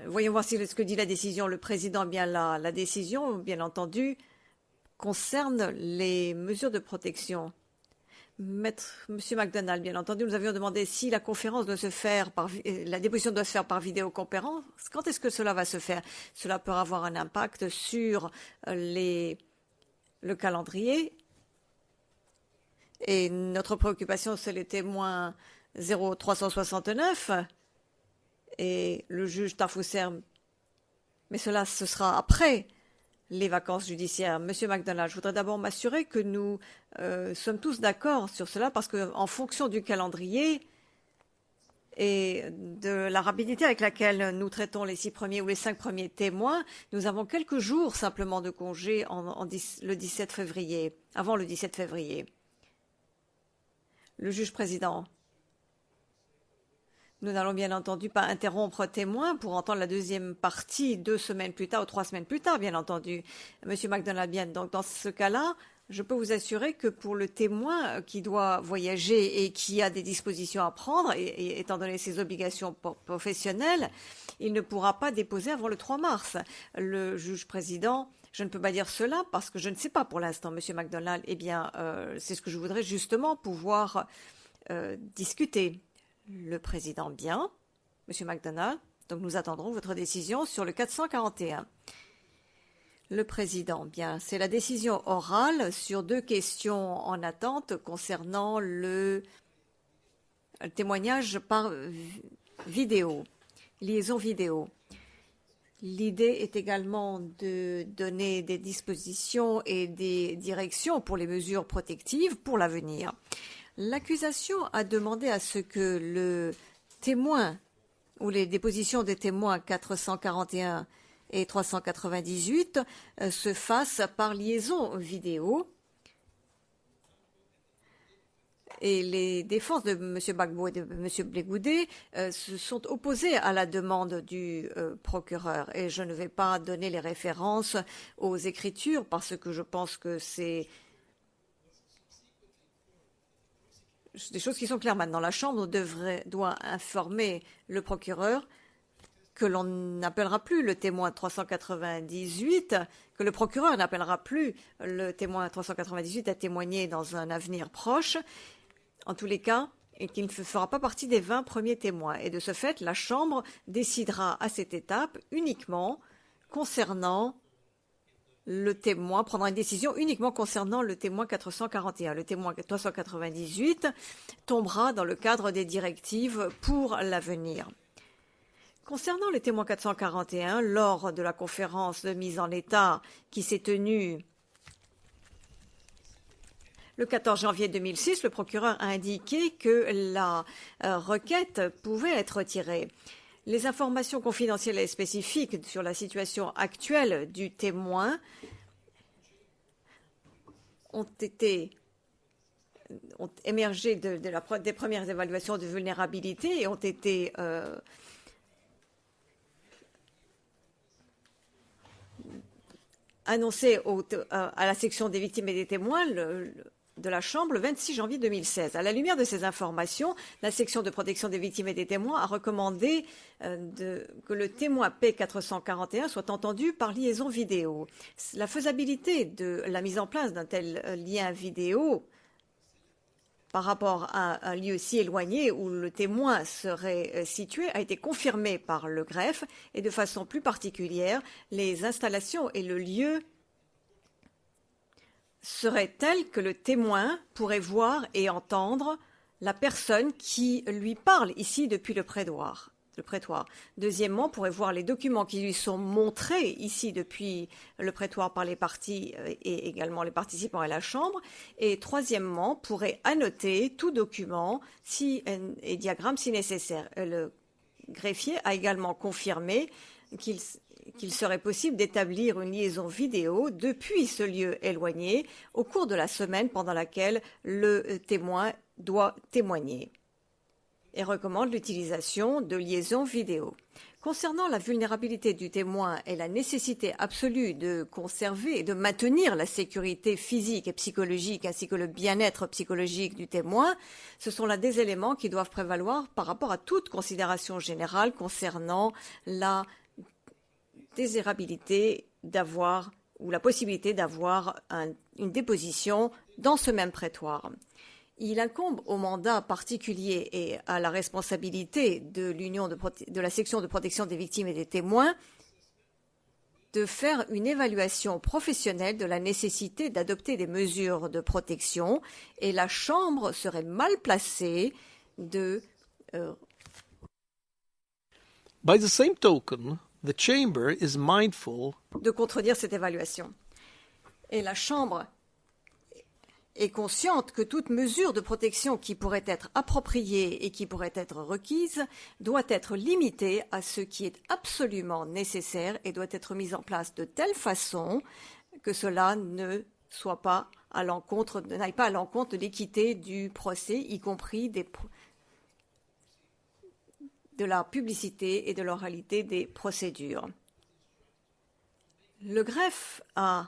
Voyons voir si ce que dit la décision. Le président, bien la décision, bien entendu, concerne les mesures de protection. Monsieur McDonald, bien entendu, nous avions demandé si la conférence doit se faire la déposition doit se faire par vidéoconférence. Quand est-ce que cela va se faire? Cela peut avoir un impact sur le calendrier. Et notre préoccupation, c'est les témoins 0369 et le juge Tafousser. Mais cela, ce sera après les vacances judiciaires. Monsieur McDonald, je voudrais d'abord m'assurer que nous sommes tous d'accord sur cela parce qu'en fonction du calendrier et de la rapidité avec laquelle nous traitons les 6 premiers ou les 5 premiers témoins, nous avons quelques jours simplement de congé le 17 février, avant le 17 février. Le juge président. Nous n'allons bien entendu pas interrompre témoin pour entendre la deuxième partie 2 semaines plus tard ou 3 semaines plus tard, bien entendu. Monsieur McDonald, bien, donc dans ce cas-là, je peux vous assurer que pour le témoin qui doit voyager et qui a des dispositions à prendre, et étant donné ses obligations professionnelles, il ne pourra pas déposer avant le 3 mars. Le juge président, je ne peux pas dire cela parce que je ne sais pas pour l'instant, Monsieur McDonald. Eh bien, c'est ce que je voudrais justement pouvoir discuter. Le président, bien. Monsieur McDonald, donc nous attendrons votre décision sur le 441. Le président, bien. C'est la décision orale sur 2 questions en attente concernant le témoignage par vidéo, liaison vidéo. L'idée est également de donner des dispositions et des directions pour les mesures protectives pour l'avenir. L'accusation a demandé à ce que le témoin ou les dépositions des témoins 441 et 398 se fassent par liaison vidéo. Et les défenses de M. Gbagbo et de M. Blegoudé se sont opposées à la demande du procureur. Et je ne vais pas donner les références aux écritures parce que je pense que c'est des choses qui sont claires maintenant. La Chambre doit informer le procureur que l'on n'appellera plus le témoin 398, que le procureur n'appellera plus le témoin 398 à témoigner dans un avenir proche, en tous les cas, et qu'il ne fera pas partie des 20 premiers témoins. Et de ce fait, la Chambre décidera à cette étape uniquement concernant le témoin, prendra une décision uniquement concernant le témoin 441. Le témoin 398 tombera dans le cadre des directives pour l'avenir. Concernant le témoin 441, lors de la conférence de mise en état qui s'est tenue le 14 janvier 2006, le procureur a indiqué que la requête pouvait être retirée. Les informations confidentielles et spécifiques sur la situation actuelle du témoin ont émergé des premières évaluations de vulnérabilité et ont été annoncées à la section des victimes et des témoins de la Chambre le 26 janvier 2016. À la lumière de ces informations, la section de protection des victimes et des témoins a recommandé que le témoin P441 soit entendu par liaison vidéo. La faisabilité de la mise en place d'un tel lien vidéo par rapport à un lieu si éloigné où le témoin serait situé a été confirmée par le greffe et de façon plus particulière, les installations et le lieu serait telle que le témoin pourrait voir et entendre la personne qui lui parle ici depuis le prétoire. Deuxièmement, pourrait voir les documents qui lui sont montrés ici depuis le prétoire par les parties et également les participants à la Chambre. Et troisièmement, pourrait annoter tout document et diagramme si nécessaire. Le greffier a également confirmé qu'il serait possible d'établir une liaison vidéo depuis ce lieu éloigné au cours de la semaine pendant laquelle le témoin doit témoigner et recommande l'utilisation de liaisons vidéo. Concernant la vulnérabilité du témoin et la nécessité absolue de conserver et de maintenir la sécurité physique et psychologique ainsi que le bien-être psychologique du témoin, ce sont là des éléments qui doivent prévaloir par rapport à toute considération générale concernant la désirabilité d'avoir ou la possibilité d'avoir une déposition dans ce même prétoire. Il incombe au mandat particulier et à la responsabilité de la section de protection des victimes et des témoins de faire une évaluation professionnelle de la nécessité d'adopter des mesures de protection, et la Chambre serait mal placée de By the same token, the chamber is mindful contredire cette évaluation. Et la Chambre est consciente que toute mesure de protection qui pourrait être appropriée et qui pourrait être requise doit être limitée à ce qui est absolument nécessaire et doit être mise en place de telle façon que cela n'aille pas à l'encontre de l'équité du procès, y compris de la publicité et de l'oralité des procédures. Le greffe a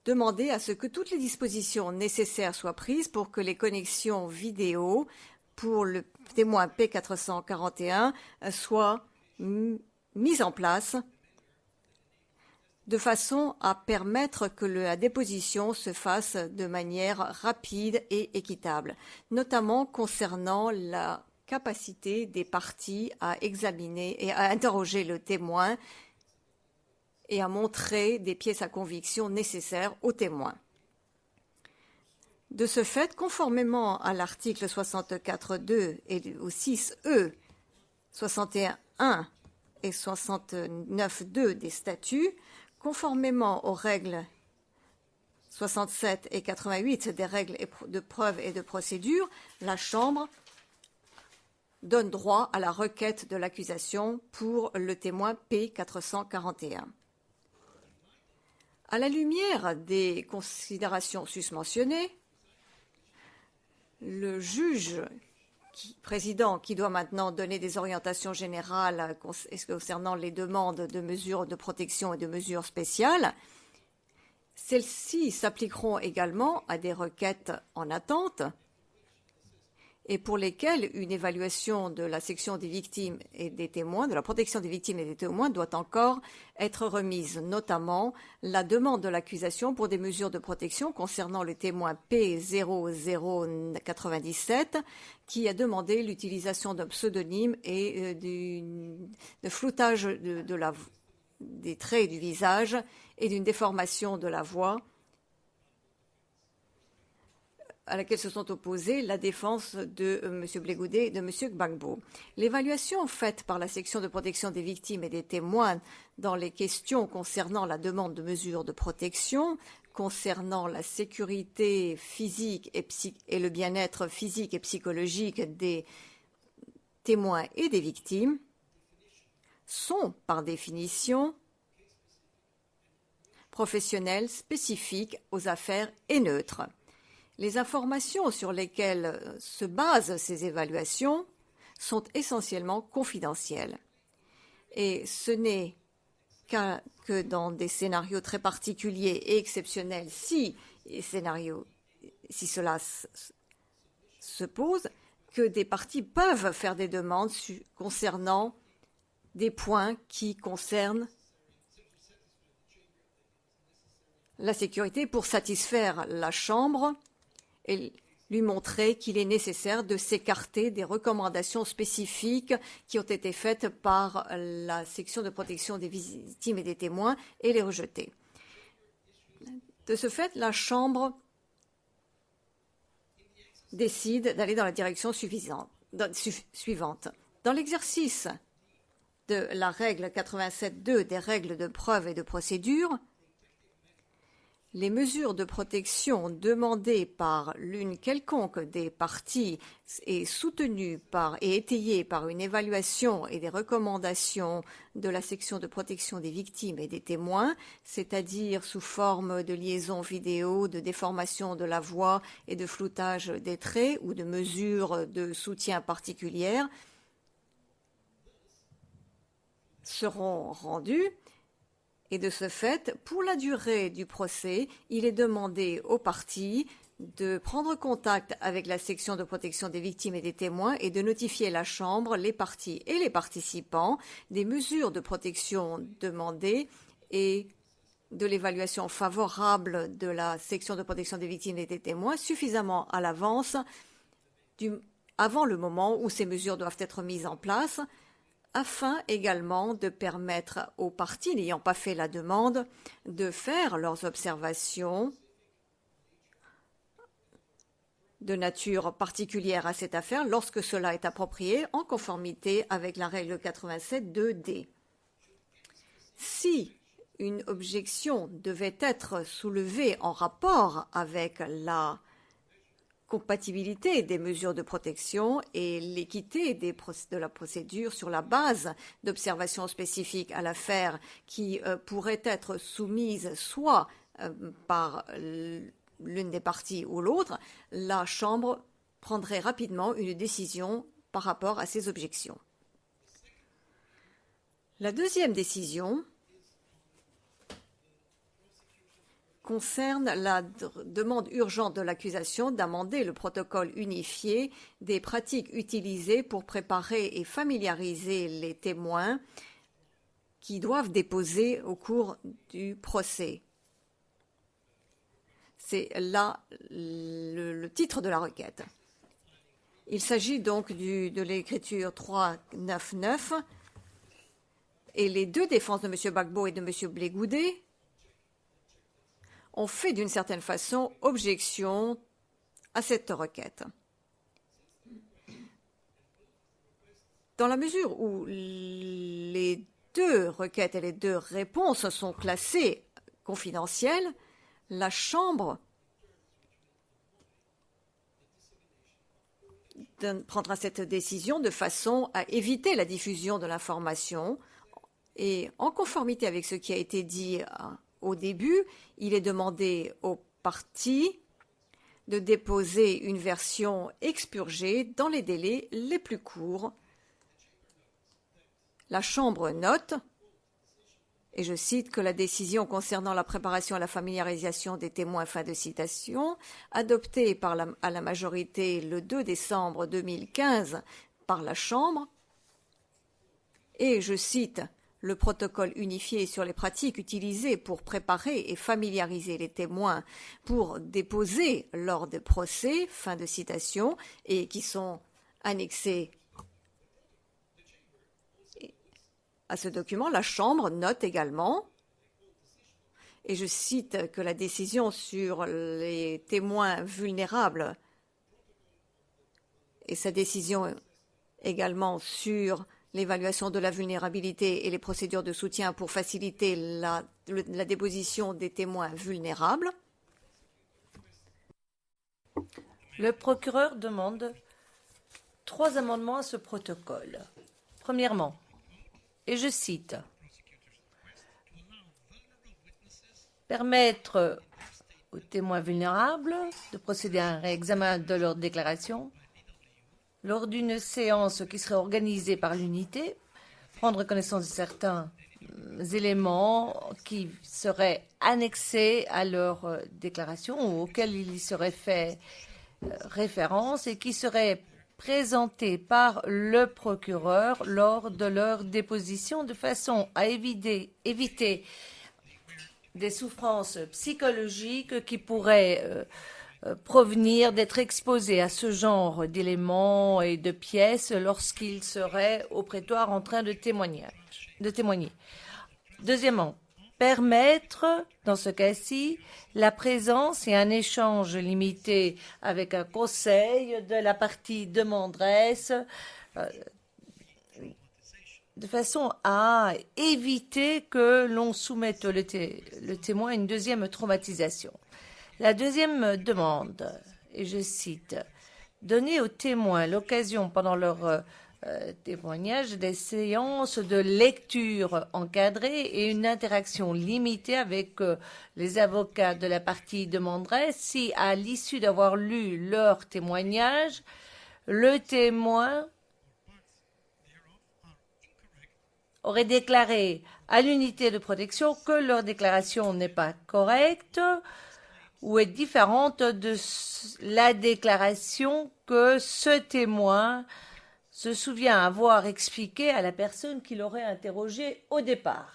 demandé à ce que toutes les dispositions nécessaires soient prises pour que les connexions vidéo pour le témoin P441 soient mises en place de façon à permettre que la déposition se fasse de manière rapide et équitable, notamment concernant la capacité des parties à examiner et à interroger le témoin et à montrer des pièces à conviction nécessaires aux témoins. De ce fait, conformément à l'article 64.2 et au 6E, 61.1 et 69.2 des statuts, conformément aux règles 67 et 88 des règles de preuve et de procédure, la Chambre donne droit à la requête de l'accusation pour le témoin P441. À la lumière des considérations susmentionnées, le juge président, qui doit maintenant donner des orientations générales concernant les demandes de mesures de protection et de mesures spéciales, celles-ci s'appliqueront également à des requêtes en attente et pour lesquelles une évaluation de la section des victimes et des témoins, de la protection des victimes et des témoins, doit encore être remise, notamment la demande de l'accusation pour des mesures de protection concernant le témoin P0097, qui a demandé l'utilisation d'un pseudonyme et de floutage des traits du visage et d'une déformation de la voix, à laquelle se sont opposés la défense de M. Blégoudet et de M. Gbagbo. L'évaluation faite par la section de protection des victimes et des témoins dans les questions concernant la demande de mesures de protection, concernant la sécurité physique et le bien-être physique et psychologique des témoins et des victimes, sont par définition professionnelles, spécifiques aux affaires et neutres. Les informations sur lesquelles se basent ces évaluations sont essentiellement confidentielles. Et ce n'est que dans des scénarios très particuliers et exceptionnels, si cela se pose, que des parties peuvent faire des demandes concernant des points qui concernent la sécurité pour satisfaire la Chambre et lui montrer qu'il est nécessaire de s'écarter des recommandations spécifiques qui ont été faites par la section de protection des victimes et des témoins et les rejeter. De ce fait, la Chambre décide d'aller dans la direction suivante. Dans l'exercice de la règle 87.2 des règles de preuve et de procédure, les mesures de protection demandées par l'une quelconque des parties et soutenues et étayées par une évaluation et des recommandations de la section de protection des victimes et des témoins, c'est-à-dire sous forme de liaison vidéo, de déformation de la voix et de floutage des traits ou de mesures de soutien particulières, seront rendues. Et de ce fait, pour la durée du procès, il est demandé aux parties de prendre contact avec la section de protection des victimes et des témoins et de notifier la Chambre, les parties et les participants des mesures de protection demandées et de l'évaluation favorable de la section de protection des victimes et des témoins suffisamment à l'avance, avant le moment où ces mesures doivent être mises en place, afin également de permettre aux parties n'ayant pas fait la demande de faire leurs observations de nature particulière à cette affaire lorsque cela est approprié en conformité avec la règle 87.2d. Si une objection devait être soulevée en rapport avec la compatibilité des mesures de protection et l'équité de la procédure sur la base d'observations spécifiques à l'affaire qui pourraient être soumises soit par l'une des parties ou l'autre, la Chambre prendrait rapidement une décision par rapport à ces objections. La deuxième décision concerne la demande urgente de l'accusation d'amender le protocole unifié des pratiques utilisées pour préparer et familiariser les témoins qui doivent déposer au cours du procès. C'est là le titre de la requête. Il s'agit donc de l'écriture 399 et les deux défenses de M. Gbagbo et de M. Blé Goudé ont fait d'une certaine façon objection à cette requête. Dans la mesure où les deux requêtes et les deux réponses sont classées confidentielles, la Chambre prendra cette décision de façon à éviter la diffusion de l'information et en conformité avec ce qui a été dit au début, il est demandé aux parties de déposer une version expurgée dans les délais les plus courts. La Chambre note, et je cite, que la décision concernant la préparation et la familiarisation des témoins, fin de citation, adoptée à la majorité le 2 décembre 2015 par la Chambre, et je cite, le protocole unifié sur les pratiques utilisées pour préparer et familiariser les témoins pour déposer lors des procès, fin de citation, et qui sont annexés à ce document. La Chambre note également, et je cite, que la décision sur les témoins vulnérables et sa décision également sur l'évaluation de la vulnérabilité et les procédures de soutien pour faciliter la déposition des témoins vulnérables. Le procureur demande 3 amendements à ce protocole. Premièrement, et je cite, permettre aux témoins vulnérables de procéder à un réexamen de leur déclaration lors d'une séance qui serait organisée par l'unité, prendre connaissance de certains éléments qui seraient annexés à leur déclaration ou auxquels il y serait fait référence et qui seraient présentés par le procureur lors de leur déposition de façon à éviter des souffrances psychologiques qui pourraient provenir d'être exposés à ce genre d'éléments et de pièces lorsqu'ils seraient au prétoire en train de témoigner. Deuxièmement, permettre, dans ce cas-ci, la présence et un échange limité avec un conseil de la partie demanderesse de façon à éviter que l'on soumette le témoin à une deuxième traumatisation. La deuxième demande, et je cite, donner aux témoins l'occasion pendant leur témoignage des séances de lecture encadrées et une interaction limitée avec les avocats de la partie demanderesse si, à l'issue d'avoir lu leur témoignage, le témoin aurait déclaré à l'unité de protection que leur déclaration n'est pas correcte ou est différente de la déclaration que ce témoin se souvient avoir expliquée à la personne qui l'aurait interrogé au départ.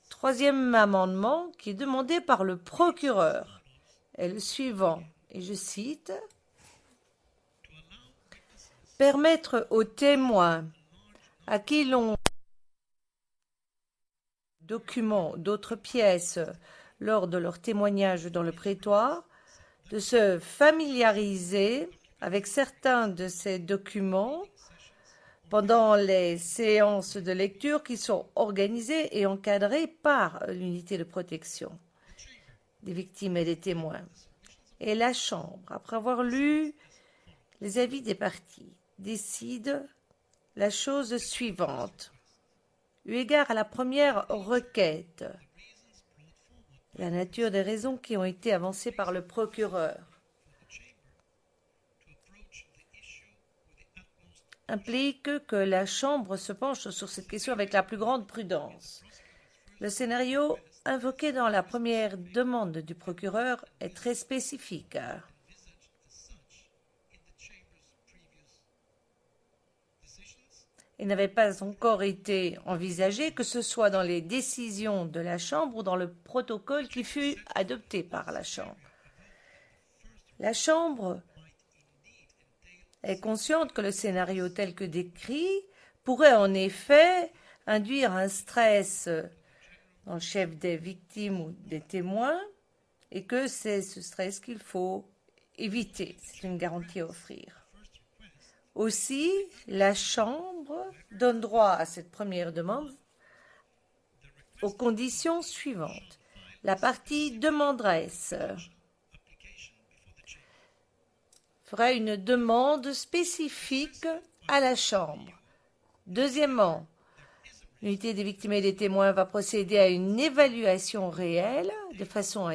Troisième amendement qui est demandé par le procureur est le suivant, et je cite, « Permettre aux témoins à qui l'on documents d'autres pièces lors de leur témoignage dans le prétoire de se familiariser avec certains de ces documents pendant les séances de lecture qui sont organisées et encadrées par l'unité de protection des victimes et des témoins. Et la Chambre, après avoir lu les avis des parties, décide la chose suivante. Eu égard à la première requête, la nature des raisons qui ont été avancées par le procureur implique que la Chambre se penche sur cette question avec la plus grande prudence. Le scénario invoqué dans la première demande du procureur est très spécifique. Il n'avait pas encore été envisagé, que ce soit dans les décisions de la Chambre ou dans le protocole qui fut adopté par la Chambre. La Chambre est consciente que le scénario tel que décrit pourrait en effet induire un stress dans le chef des victimes ou des témoins et que c'est ce stress qu'il faut éviter. C'est une garantie à offrir. Aussi, la Chambre donne droit à cette première demande aux conditions suivantes. La partie demanderesse fera une demande spécifique à la Chambre. Deuxièmement, l'unité des victimes et des témoins va procéder à une évaluation réelle de façon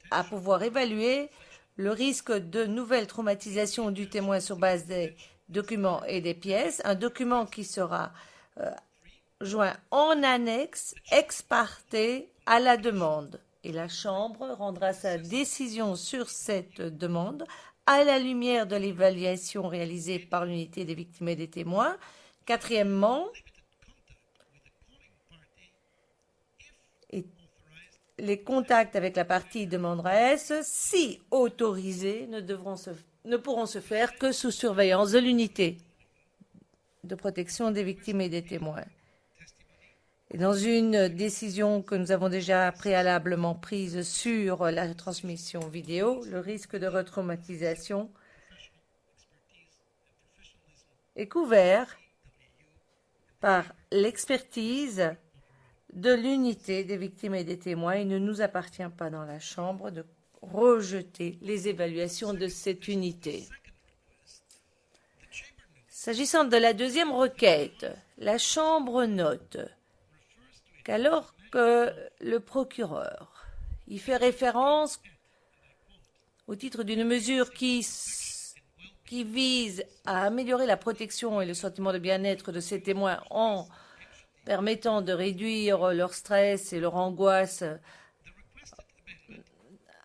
à pouvoir évaluer le risque de nouvelle traumatisation du témoin sur base des documents et des pièces, un document qui sera joint en annexe ex parte à la demande. Et la Chambre rendra sa décision sur cette demande à la lumière de l'évaluation réalisée par l'unité des victimes et des témoins. Quatrièmement, les contacts avec la partie demanderesse, si autorisés, ne pourront se faire que sous surveillance de l'unité de protection des victimes et des témoins. Et dans une décision que nous avons déjà préalablement prise sur la transmission vidéo, le risque de retraumatisation est couvert par l'expertise de l'unité des victimes et des témoins. Il ne nous appartient pas dans la Chambre de rejeter les évaluations de cette unité. S'agissant de la deuxième requête, la Chambre note qu'alors que le procureur y fait référence au titre d'une mesure qui vise à améliorer la protection et le sentiment de bien-être de ces témoins en permettant de réduire leur stress et leur angoisse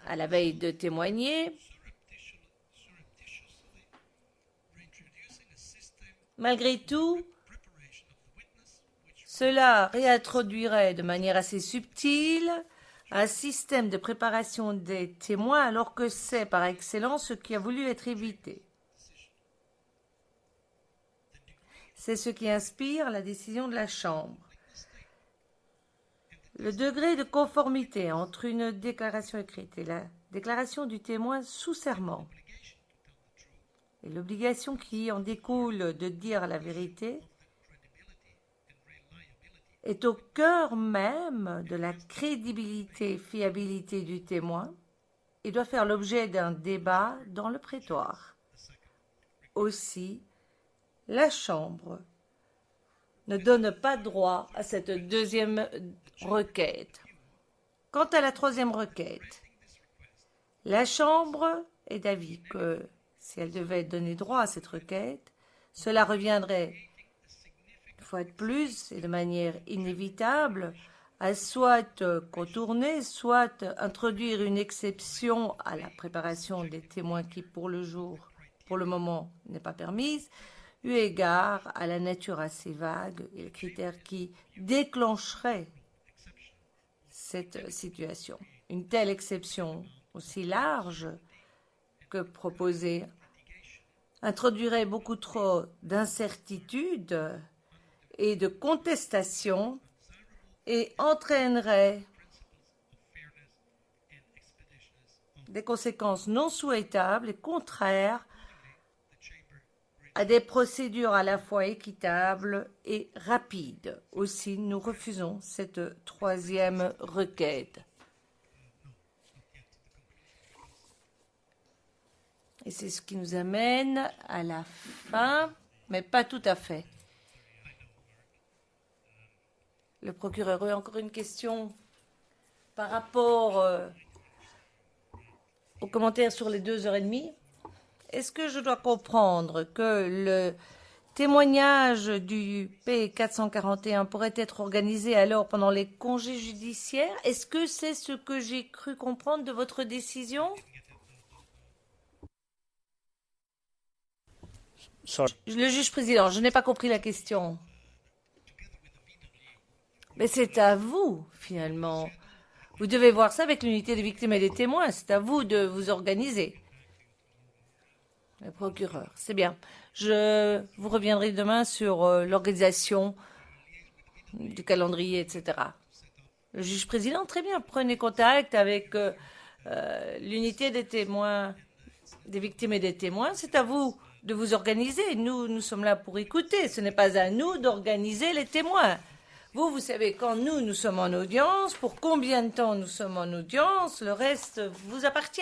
à la veille de témoigner, malgré tout, cela réintroduirait de manière assez subtile un système de préparation des témoins alors que c'est par excellence ce qui a voulu être évité. C'est ce qui inspire la décision de la Chambre. Le degré de conformité entre une déclaration écrite et la déclaration du témoin sous serment et l'obligation qui en découle de dire la vérité est au cœur même de la crédibilité et fiabilité du témoin et doit faire l'objet d'un débat dans le prétoire. Aussi, la Chambre ne donne pas droit à cette deuxième requête. Quant à la troisième requête, la Chambre est d'avis que si elle devait donner droit à cette requête, cela reviendrait, une fois de plus et de manière inévitable, à soit contourner, soit introduire une exception à la préparation des témoins qui, pour le moment, n'est pas permise, eu égard à la nature assez vague et les critères qui déclencheraient cette situation. Une telle exception aussi large que proposée introduirait beaucoup trop d'incertitudes et de contestations et entraînerait des conséquences non souhaitables et contraires à des procédures à la fois équitables et rapides. Aussi, nous refusons cette troisième requête. Et c'est ce qui nous amène à la fin, mais pas tout à fait. Le procureur a encore une question par rapport aux commentaires sur les 2h30. Est-ce que je dois comprendre que le témoignage du P441 pourrait être organisé alors pendant les congés judiciaires? Est-ce que c'est ce que j'ai cru comprendre de votre décision? Le juge président, je n'ai pas compris la question. Mais c'est à vous, finalement. Vous devez voir ça avec l'unité des victimes et des témoins. C'est à vous de vous organiser. Le procureur, c'est bien. Je vous reviendrai demain sur l'organisation du calendrier, etc. Le juge président, très bien. Prenez contact avec l'unité des témoins, des victimes et des témoins. C'est à vous de vous organiser. Nous sommes là pour écouter. Ce n'est pas à nous d'organiser les témoins. Vous savez, quand nous sommes en audience, pour combien de temps nous sommes en audience, le reste vous appartient.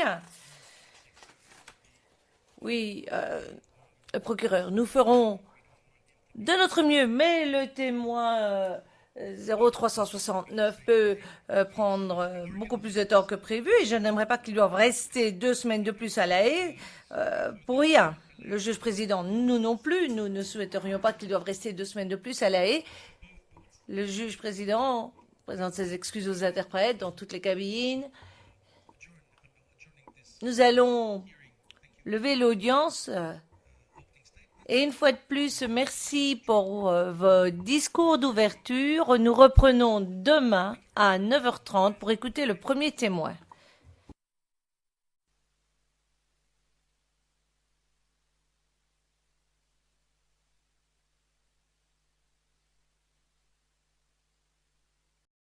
Oui, le procureur, nous ferons de notre mieux, mais le témoin 0369 peut prendre beaucoup plus de temps que prévu et je n'aimerais pas qu'il doive rester 2 semaines de plus à La Haye pour rien. Le juge président, nous non plus, nous ne souhaiterions pas qu'il doive rester 2 semaines de plus à La Haye. Le juge président présente ses excuses aux interprètes dans toutes les cabines. Nous allons lever l'audience. Et une fois de plus, merci pour vos discours d'ouverture. Nous reprenons demain à 9h30 pour écouter le premier témoin.